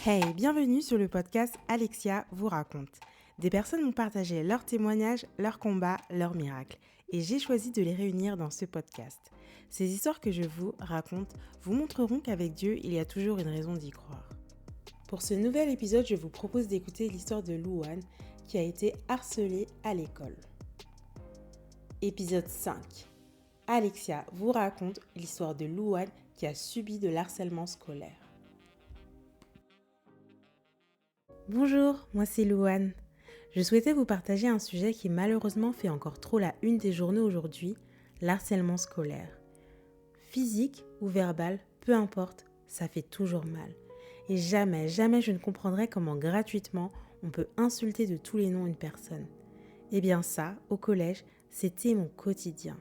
Hey, bienvenue sur le podcast Alexia vous raconte. Des personnes m'ont partagé leurs témoignages, leurs combats, leurs miracles. Et j'ai choisi de les réunir dans ce podcast. Ces histoires que je vous raconte vous montreront qu'avec Dieu, il y a toujours une raison d'y croire. Pour ce nouvel épisode, je vous propose d'écouter l'histoire de Louane qui a été harcelée à l'école. Épisode 5. Alexia vous raconte l'histoire de Louane qui a subi de l'harcèlement scolaire. Bonjour, moi c'est Louane. Je souhaitais vous partager un sujet qui malheureusement fait encore trop la une des journaux aujourd'hui, l'harcèlement scolaire. Physique ou verbal, peu importe, ça fait toujours mal. Et jamais je ne comprendrai comment gratuitement on peut insulter de tous les noms une personne. Eh bien ça, au collège, c'était mon quotidien.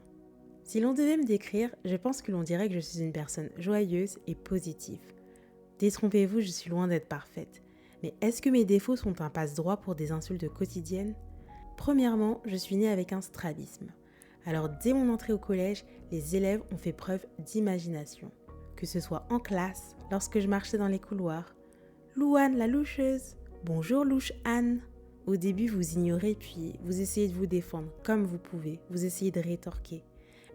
Si l'on devait me décrire, je pense que l'on dirait que je suis une personne joyeuse et positive. Détrompez-vous, je suis loin d'être parfaite. Mais est-ce que mes défauts sont un passe-droit pour des insultes quotidiennes ? Premièrement, je suis née avec un strabisme. Alors dès mon entrée au collège, les élèves ont fait preuve d'imagination. Que ce soit en classe, lorsque je marchais dans les couloirs. « Louane la loucheuse !»« Bonjour louche Anne !» Au début, vous ignorez puis vous essayez de vous défendre comme vous pouvez. Vous essayez de rétorquer.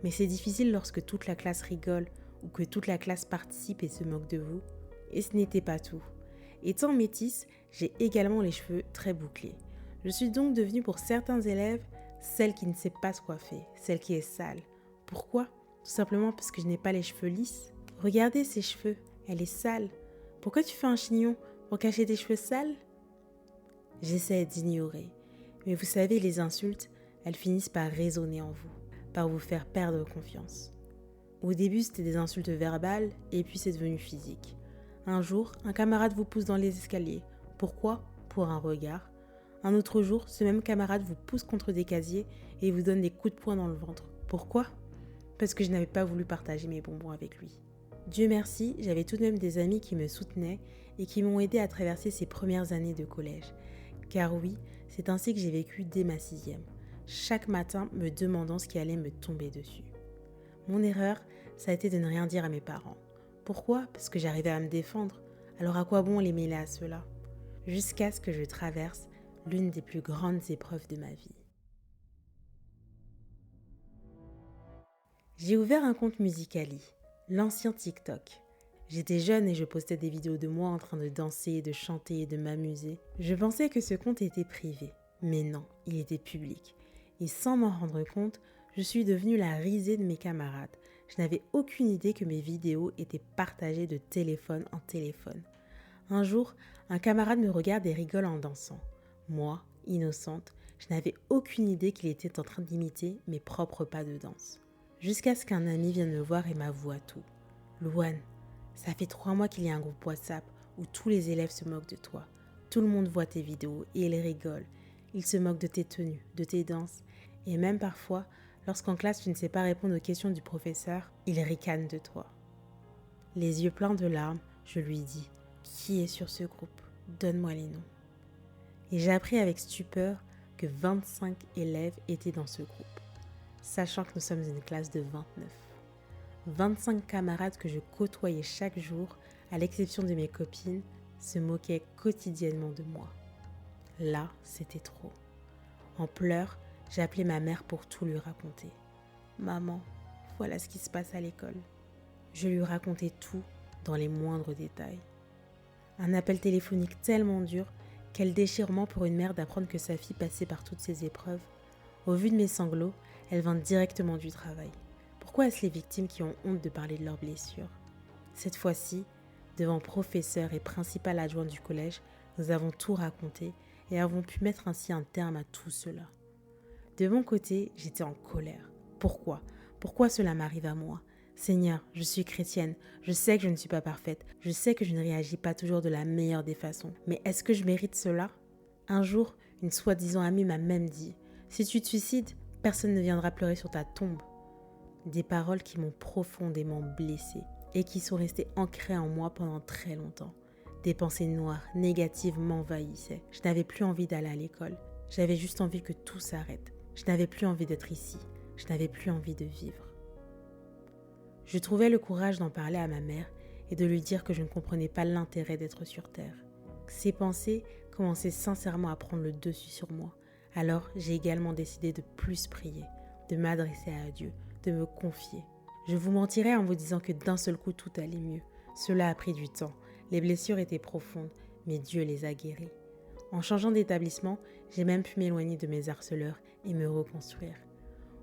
Mais c'est difficile lorsque toute la classe rigole ou que toute la classe participe et se moque de vous. Et ce n'était pas tout. Étant métisse, j'ai également les cheveux très bouclés. Je suis donc devenue pour certains élèves celle qui ne sait pas se coiffer, celle qui est sale. Pourquoi ? Tout simplement parce que je n'ai pas les cheveux lisses. Regardez ses cheveux, elle est sale. Pourquoi tu fais un chignon ? Pour cacher tes cheveux sales ? J'essaie d'ignorer. Mais vous savez, les insultes, elles finissent par résonner en vous, par vous faire perdre confiance. Au début, c'était des insultes verbales et puis c'est devenu physique. Un jour, un camarade vous pousse dans les escaliers. Pourquoi ? Pour un regard. Un autre jour, ce même camarade vous pousse contre des casiers et vous donne des coups de poing dans le ventre. Pourquoi ? Parce que je n'avais pas voulu partager mes bonbons avec lui. Dieu merci, j'avais tout de même des amis qui me soutenaient et qui m'ont aidé à traverser ces premières années de collège. Car oui, c'est ainsi que j'ai vécu dès ma 6e. Chaque matin me demandant ce qui allait me tomber dessus. Mon erreur, ça a été de ne rien dire à mes parents. Pourquoi ? Parce que j'arrivais à me défendre. Alors à quoi bon les mêler à cela ? Jusqu'à ce que je traverse l'une des plus grandes épreuves de ma vie. J'ai ouvert un compte Musical.ly, l'ancien TikTok. J'étais jeune et je postais des vidéos de moi en train de danser, de chanter et de m'amuser. Je pensais que ce compte était privé, mais non, il était public. Et sans m'en rendre compte, je suis devenue la risée de mes camarades. Je n'avais aucune idée que mes vidéos étaient partagées de téléphone en téléphone. Un jour, un camarade me regarde et rigole en dansant. Moi, innocente, je n'avais aucune idée qu'il était en train d'imiter mes propres pas de danse. Jusqu'à ce qu'un ami vienne me voir et m'avoue à tout. « Louane, ça fait 3 mois qu'il y a un groupe WhatsApp où tous les élèves se moquent de toi. Tout le monde voit tes vidéos et ils rigolent. Ils se moquent de tes tenues, de tes danses. Et même parfois, lorsqu'en classe tu ne sais pas répondre aux questions du professeur, ils ricanent de toi. » Les yeux pleins de larmes, je lui dis « Qui est sur ce groupe ? Donne-moi les noms. » Et j'ai appris avec stupeur que 25 élèves étaient dans ce groupe, sachant que nous sommes une classe de 29. 25 camarades que je côtoyais chaque jour, à l'exception de mes copines, se moquaient quotidiennement de moi. Là, c'était trop. En pleurs, j'ai appelé ma mère pour tout lui raconter. « Maman, voilà ce qui se passe à l'école. » Je lui racontais tout dans les moindres détails. Un appel téléphonique tellement dur, quel déchirement pour une mère d'apprendre que sa fille passait par toutes ces épreuves. Au vu de mes sanglots, elle vint directement du travail. Pourquoi est-ce les victimes qui ont honte de parler de leurs blessures ? Cette fois-ci, devant professeur et principal adjoint du collège, nous avons tout raconté et avons pu mettre ainsi un terme à tout cela. De mon côté, j'étais en colère. Pourquoi ? Pourquoi cela m'arrive à moi ? Seigneur, je suis chrétienne, je sais que je ne suis pas parfaite, je sais que je ne réagis pas toujours de la meilleure des façons, mais est-ce que je mérite cela ? Un jour, une soi-disant amie m'a même dit « Si tu te suicides, personne ne viendra pleurer sur ta tombe. » Des paroles qui m'ont profondément blessée et qui sont restées ancrées en moi pendant très longtemps. Des pensées noires, négatives m'envahissaient. Je n'avais plus envie d'aller à l'école, j'avais juste envie que tout s'arrête. Je n'avais plus envie d'être ici, je n'avais plus envie de vivre. Je trouvais le courage d'en parler à ma mère et de lui dire que je ne comprenais pas l'intérêt d'être sur Terre. Ces pensées commençaient sincèrement à prendre le dessus sur moi. Alors j'ai également décidé de plus prier, de m'adresser à Dieu, de me confier. Je vous mentirais en vous disant que d'un seul coup tout allait mieux. Cela a pris du temps, les blessures étaient profondes, mais Dieu les a guéries. En changeant d'établissement, j'ai même pu m'éloigner de mes harceleurs et me reconstruire.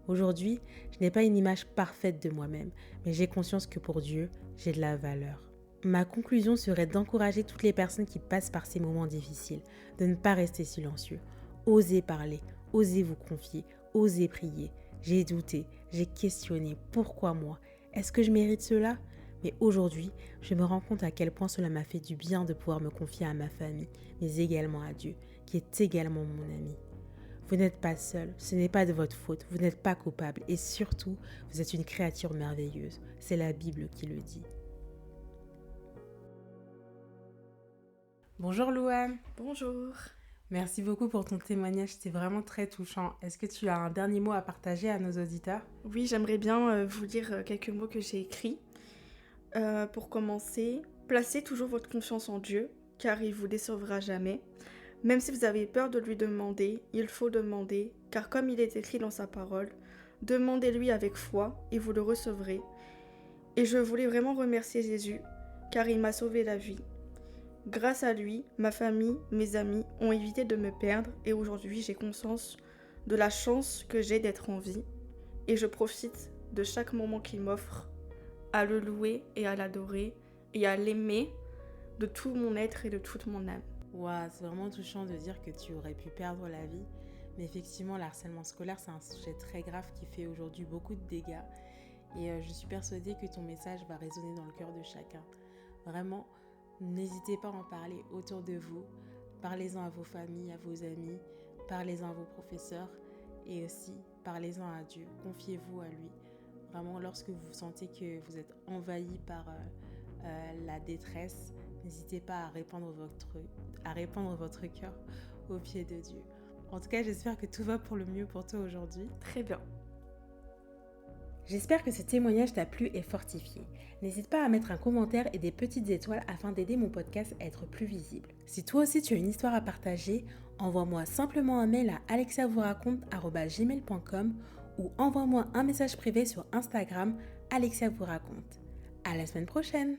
Aujourd'hui, je n'ai pas une image parfaite de moi-même, mais j'ai conscience que pour Dieu, j'ai de la valeur. Ma conclusion serait d'encourager toutes les personnes qui passent par ces moments difficiles, de ne pas rester silencieux. Osez parler, osez vous confier, osez prier. J'ai douté, j'ai questionné. Pourquoi moi? Est-ce que je mérite cela? Mais aujourd'hui, je me rends compte à quel point cela m'a fait du bien de pouvoir me confier à ma famille, mais également à Dieu, qui est également mon ami. Vous n'êtes pas seul, ce n'est pas de votre faute, vous n'êtes pas coupable et surtout, vous êtes une créature merveilleuse. C'est la Bible qui le dit. Bonjour Louane. Bonjour. Merci beaucoup pour ton témoignage, c'était vraiment très touchant. Est-ce que tu as un dernier mot à partager à nos auditeurs? Oui, j'aimerais bien vous lire quelques mots que j'ai écrits. Pour commencer, placez toujours votre confiance en Dieu, car il vous décevra jamais. Même si vous avez peur de lui demander, il faut demander, car comme il est écrit dans sa parole, demandez-lui avec foi et vous le recevrez. Et je voulais vraiment remercier Jésus, car il m'a sauvé la vie. Grâce à lui, ma famille, mes amis ont évité de me perdre et aujourd'hui j'ai conscience de la chance que j'ai d'être en vie et je profite de chaque moment qu'il m'offre à le louer et à l'adorer et à l'aimer de tout mon être et de toute mon âme. Waouh, c'est vraiment touchant de dire que tu aurais pu perdre la vie. Mais effectivement, le harcèlement scolaire, c'est un sujet très grave qui fait aujourd'hui beaucoup de dégâts. Et je suis persuadée que ton message va résonner dans le cœur de chacun. Vraiment, n'hésitez pas à en parler autour de vous. Parlez-en à vos familles, à vos amis. Parlez-en à vos professeurs. Et aussi, parlez-en à Dieu. Confiez-vous à lui. Vraiment, lorsque vous sentez que vous êtes envahi par la détresse, n'hésitez pas à répandre votre cœur au pied de Dieu. En tout cas, j'espère que tout va pour le mieux pour toi aujourd'hui. Très bien. J'espère que ce témoignage t'a plu et fortifié. N'hésite pas à mettre un commentaire et des petites étoiles afin d'aider mon podcast à être plus visible. Si toi aussi tu as une histoire à partager, envoie-moi simplement un mail à alexiavouraconte@gmail.com ou envoie-moi un message privé sur Instagram, Alexia vous raconte. À la semaine prochaine!